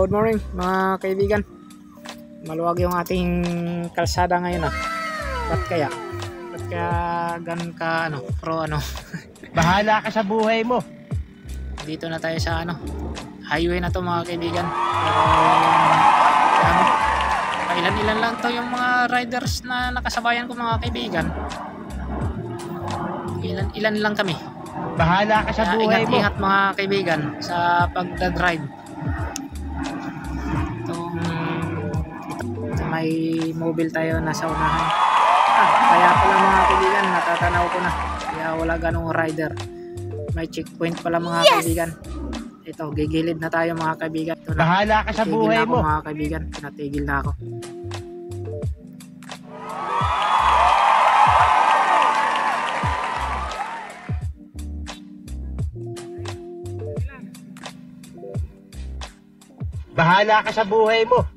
Good morning mga kaibigan. Maluwag yung ating kalsada ngayon Ba't kaya ganun ka Bahala ka sa buhay mo. Dito na tayo sa highway na to mga kaibigan. Pero ilan lang to yung mga riders na nakasabayan ko mga kaibigan. Ilan lang kami. Bahala ka sa buhay mo. Ingat mga kaibigan sa pagdadrive. May mobile tayo nasa unahan. Kaya pala mga kaibigan, natatanaw ko na. Kaya wala ganong rider. May checkpoint pala mga kaibigan. Ito, gigilid na tayo mga kaibigan. Bahala ka sa buhay mo. Mga kaibigan, pinatigil na ako. Bahala ka sa buhay mo.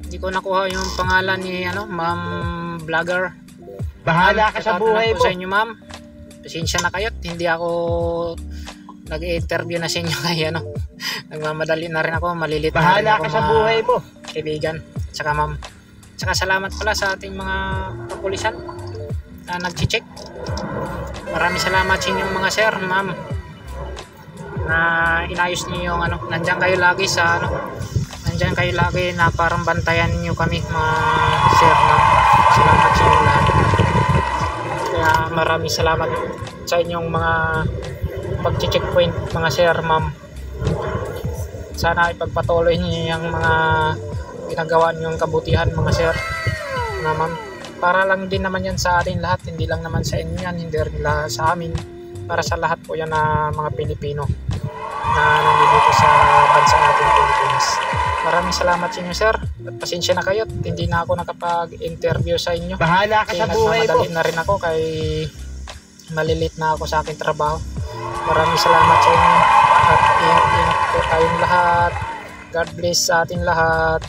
Hindi ko nakuha yung pangalan ni Ma'am Vlogger. Bahala ka sa buhay mo. Sa inyo ma'am. Pasensya na kayo. Hindi ako nag-interview na sa inyo kaya nagmamadali na rin ako. Malilit na rin ako ka sa buhay mo. Kaibigan. Tsaka ma'am. Tsaka salamat pala sa ating mga kapulisan na nag-check. Maraming salamat sa inyong mga sir, ma'am. Na inayos niyo yung nandiyan kayo lagi sa Nandiyan kayo lagi na parang bantayan niyo kami mga sir na salamat sa inyo lahat. Kaya maraming salamat sa inyong mga pag-checkpoint mga sir, ma'am. Sana ipagpatuloy niyo yung mga ginagawa niyong kabutihan mga sir, mga ma'am. Para lang din naman yan sa atin lahat, hindi lang naman sa inyo yan, hindi rin sa amin. Para sa lahat po yan na mga Pilipino na nandito sa bansa natin Pilipinas. Maraming salamat sa inyo sir at pasensya na kayo, hindi na ako nakapag-interview sa inyo. Bahala ka sa buhay mo. Nagmamadali na rin ako kay malilit na ako sa aking trabaho. Maraming salamat sa inyo at ingat po tayong lahat. God bless sa ating lahat.